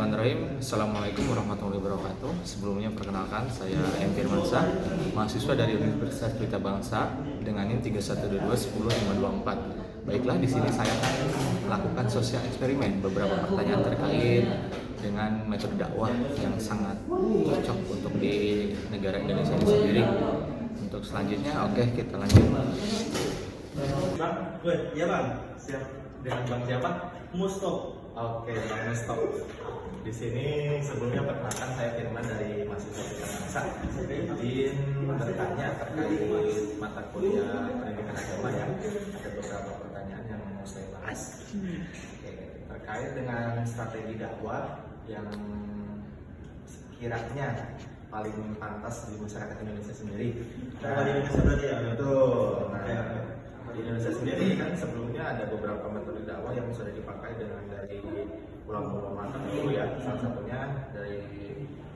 Bismillahirrahmanirrahim. Assalamualaikum warahmatullahi wabarakatuh. Sebelumnya perkenalkan, saya M. Firmansyah, mahasiswa dari Universitas Pelita Bangsa dengan NIM 31221054. Baiklah, di sini saya akan melakukan sosial eksperimen beberapa pertanyaan terkait dengan metode dakwah yang sangat cocok untuk di negara Indonesia ini sendiri. Untuk selanjutnya, kita lanjut. Bang, iya bang, siap. Dengan bang siapa? Mustok. Oke, bang Mustok. Di sini sebelumnya perkenalkan, saya Firman dari mahasiswa Pelita Bangsa. Izin bertanya terkait mata kuliah pendidikan agama ya. Ada beberapa pertanyaan yang mau saya bahas. Oke, terkait dengan strategi dakwah yang kiranya paling pantas di masyarakat Indonesia sendiri. Nah, di Indonesia berarti ya? Betul. Nah, di Indonesia sendiri kan sebelumnya ada beberapa metode dakwah yang sudah dipakai dengan dari ulama-ulama dulu ya. Salah satunya dari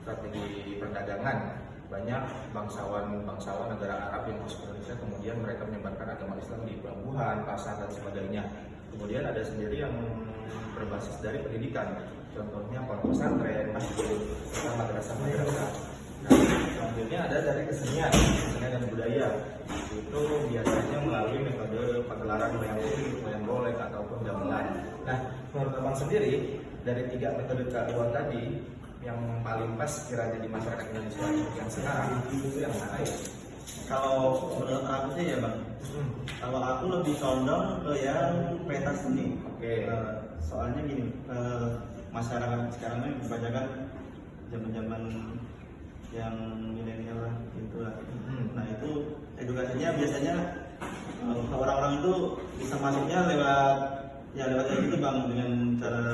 strategi perdagangan. Banyak bangsawan negara Arab yang masuk ke Indonesia, kemudian mereka menyebarkan agama Islam di pelabuhan, pasar dan sebagainya. Kemudian ada sendiri yang berbasis dari pendidikan. Contohnya pondok pesantren, masjid, madrasah. Nah, selanjutnya ada dari kesenian dan budaya. Itu biasanya melalui metode pagelaran wayang kulit, wayang golek ataupun gamelan. Nah, menurut abang sendiri dari tiga metode dakwah tadi yang paling pas kiranya di masyarakat Indonesia yang sekarang itu yang mana ya? Kalau menurut aku sih ya bang, kalau aku lebih condong ke yang pentas seni. Oke. Soalnya gini, masyarakat sekarang ini kebanyakan zaman yang milenial lah, itulah. Nah itu edukasinya biasanya orang-orang itu bisa masuknya lewat kayak gitu bang, dengan cara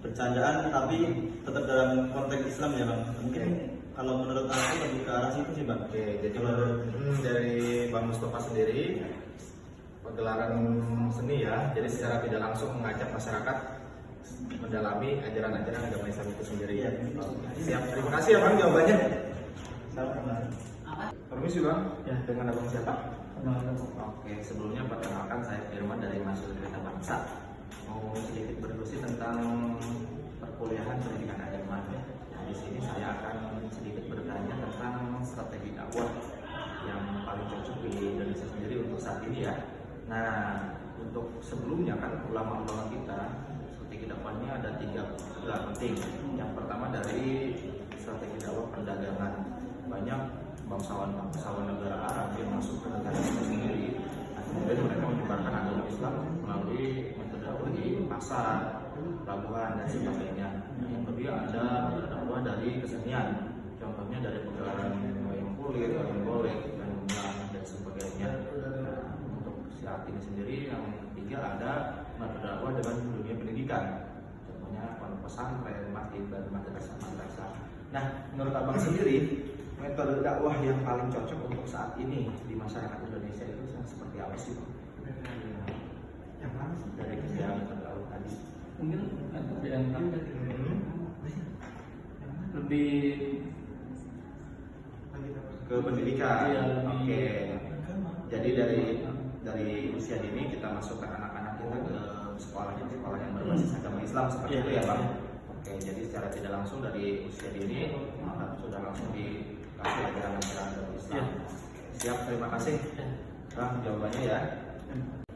bercandaan tapi tetap dalam konteks Islam ya bang. Mungkin kalau menurut aku lebih ke arah situ sih bang. Oke, jadi dari Bang Mustafa sendiri pagelaran seni ya, jadi secara tidak langsung mengajak masyarakat mendalami ajaran-ajaran agama Islam itu sendiri ya. Siap, terima kasih ya Bang jawabannya. Sama-sama. Permisi Bang, Ya. dengan abang siapa? Oke, sebelumnya perkenalkan, saya Firman dari mahasiswa Pelita Bangsa. Mau sedikit berdiskusi tentang perkuliahan pendidikan agama. Nah, di sini saya akan sedikit bertanya tentang strategi dakwah yang paling cocok di Indonesia sendiri untuk saat ini ya. Nah, untuk sebelumnya kan ulama-ulama kita strategi dakwahnya ada tiga pilar penting. Yang pertama dari strategi dakwah perdagangan. Banyak bangsawan negara Arab yang masuk ke negara kita sendiri. Nah, kemudian mereka menyebarkan agama Islam melalui metode dakwah di pasar, pelabuhan dan sebagainya. Yang kedua ada dakwah dari kesenian. Contohnya dari pagelaran wayang kulit, wayang golek, gamelan dan sebagainya. Nah, untuk saat ini sendiri yang ketiga ada metode dakwah dengan dunia pendidikan. Contohnya pondok pesantren, masjid dan madrasah. Nah, menurut abang sendiri metode dakwah yang paling cocok untuk saat ini di masyarakat Indonesia itu seperti apa sih? Yang mana sih? Dari tiga metode dakwah tadi. Mungkin ada yang lebih Ke pendidikan. Iya, Oke. Jadi dari usia dini kita masukkan anak-anak kita ke sekolah yang berbasis agama Islam seperti itu ya Bang. Oke, jadi secara tidak langsung dari usia dini sudah langsung dikasih ajaran-ajaran agama Islam. Siap, terima kasih Bang jawabannya ya.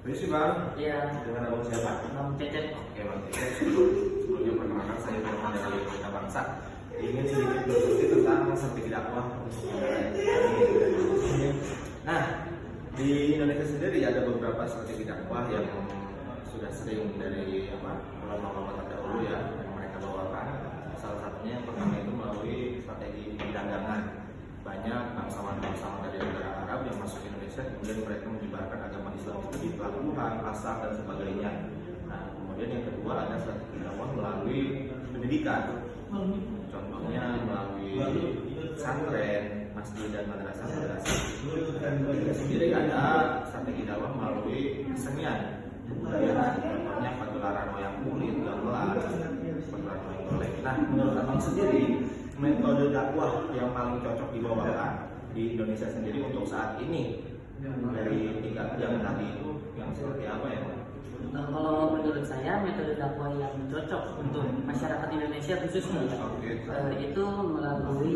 Permisi Bang. ya Dengan abang siapa? non cecet. Oke Bang Cecep, sebelumnya perkenalkan saya Firman dari Pelita Bangsa. Ingin sedikit berdiskusi tentang strategi dakwah untuk ini. Nah, di Indonesia sendiri ada beberapa strategi dakwah yang sudah sering dari ulama-ulama terdahulu ya yang mereka bawakan. Salah satunya yang pertama itu melalui strategi perdagangan. Banyak bangsawan dari negara Arab yang masuk ke Indonesia, kemudian mereka menyebarkan agama Islam itu di pelabuhan, pasar dan sebagainya. Nah, kemudian yang kedua ada strategi dakwah melalui pendidikan. Contohnya melalui pesantren, masjid dan madrasah. Sendiri ada strategi dakwah melalui kesenian, kebudayaan. Contohnya pagelaran wayang kulit, gamelan, pagelaran wayang golek. Nah, menurut abang sendiri metode dakwah yang paling cocok dibawakan di Indonesia sendiri untuk saat ini dari tiga yang tadi itu yang seperti apa ya? Kalau menurut saya metode dakwah yang cocok untuk masyarakat Indonesia khususnya itu melalui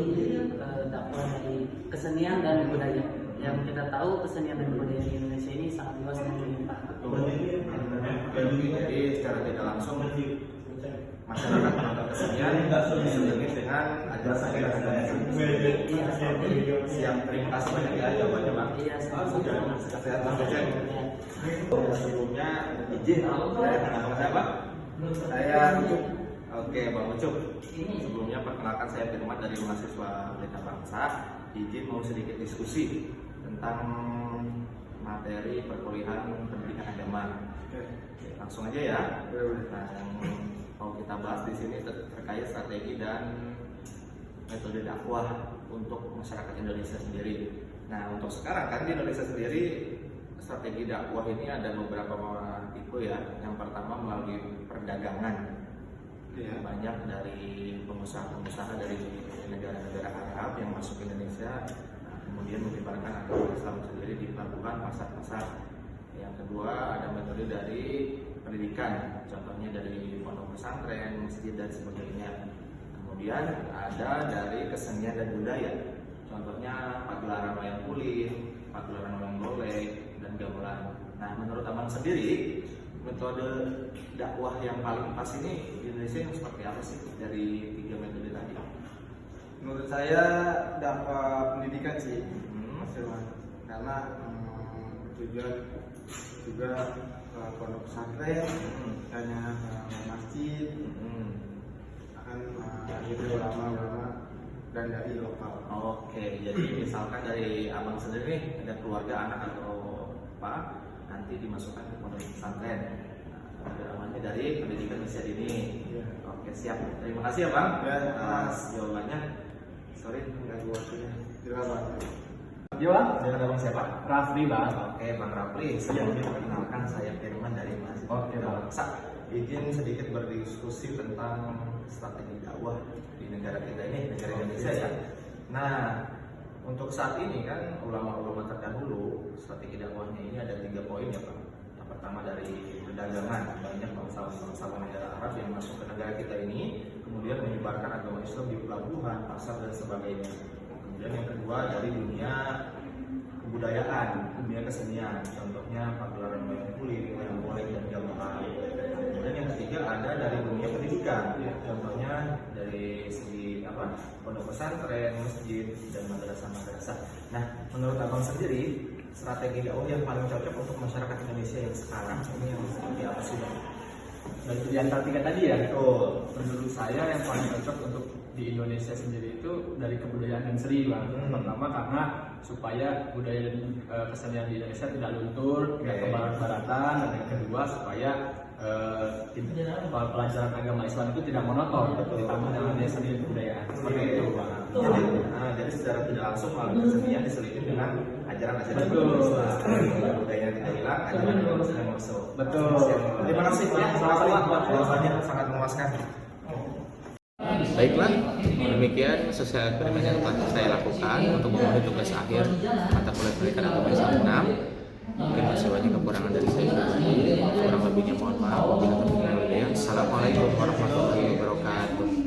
dakwah dari kesenian dan budaya. Yang kita tahu kesenian dan budaya di Indonesia ini sangat luas dan melimpah. Jadi secara tidak langsung masyarakat menonton kesenian diselingi dengan ajaran agama. Siap, terima kasih banyak ya jawabannya Bang. Iya, Sehat Bang Cecep. Sebelumnya izin nama siapa? Saya Ucup. Oke Bang Ucup. Sebelumnya perkenalkan saya Firman dari mahasiswa Pelita Bangsa. Izin mau sedikit diskusi tentang materi perkuliahan pendidikan agama. Langsung aja ya. Nah, yang mau kita bahas di sini terkait strategi dan metode dakwah untuk masyarakat Indonesia sendiri. Nah, untuk sekarang kan di Indonesia sendiri strategi dakwah ini ada beberapa tipe ya. Yang pertama melalui perdagangan. Banyak dari pengusaha-pengusaha dari negara-negara Arab yang masuk ke Indonesia, kemudian menyebarkan agama Islam sendiri di pelabuhan, pasar-pasar. Yang kedua ada metode dari pendidikan, contohnya dari pondok pesantren, masjid dan sebagainya. Kemudian ada dari kesenian dan budaya, contohnya pagelaran wayang kulit, pagelaran wayang golek, dan gamelan. Nah, menurut Abang sendiri, metode dakwah yang paling pas ini di Indonesia yang seperti apa sih dari 3 metode tadi? Menurut saya dakwah pendidikan sih, Mas Firman. Karena tujuan juga pondok pesantren, hanya masjid, akan itu ulama-ulama dan dari lokal. Oke, jadi misalkan dari Abang sendiri nih, ada keluarga anak atau apa, nanti dimasukkan ke pondok pesantren. Namanya dari pendidikan usia dini. Oke, siap. Terima kasih ya Bang atas jawabannya. Sorry mengganggu waktunya. Silakan. Yo, Bang. Dengan Abang siapa? Rafli, Bang. Oke, Bang Rapli. Sebelumnya perkenalkan saya Firman dari mahasiswa Pelita Bangsa. Izin sedikit berdiskusi tentang strategi dakwah di negara kita ini, negara Indonesia ya. Nah, untuk saat ini kan ulama-ulama terdahulu strategi dakwahnya ini ada 3 poin ya Pak. Yang pertama dari perdagangan, banyak bangsawan negara Arab yang masuk ke negara kita ini, kemudian menyebarkan agama Islam di pelabuhan, pasar dan sebagainya. Kemudian yang kedua dari dunia kebudayaan, dunia kesenian, contohnya pagelaran wayang kulit, wayang golek dan gamelan. Kemudian yang ketiga ada dari dunia pendidikan, contohnya dari segi pondok pesantren, masjid dan madrasah-madrasah. Nah, menurut Abang sendiri strategi dakwah yang paling cocok untuk masyarakat Indonesia yang sekarang ini yang seperti apa sih Bang? Dari di antara 3 tadi ya, Betul. menurut saya yang paling cocok untuk di Indonesia sendiri itu dari kebudayaan dan seni Bang. Pertama karena supaya budaya dan kesenian di Indonesia tidak luntur, tidak ke barat-baratan, dan yang kedua supaya pelajaran agama Islam itu tidak monoton, ditambah dengan seni dan kebudayaan. Seperti itu Bang. Jadi secara tidak langsung melalui kesenian diselipin dengan ajaran-ajaran Betul. Islam. Budayanya tidak hilang, ajaran Islam sudah masuk. Betul. Terima kasih Pak. Jawabannya sangat memuaskan. Baiklah, demikian sesuai eksperimen yang telah saya lakukan untuk memenuhi tugas akhir mata kuliah pendidikan agama Islam 6. Mungkin masih banyak kekurangan dari saya. Kurang lebihnya mohon maaf. Wabillahi taufiq wal hidayah. Assalamualaikum warahmatullahi wabarakatuh.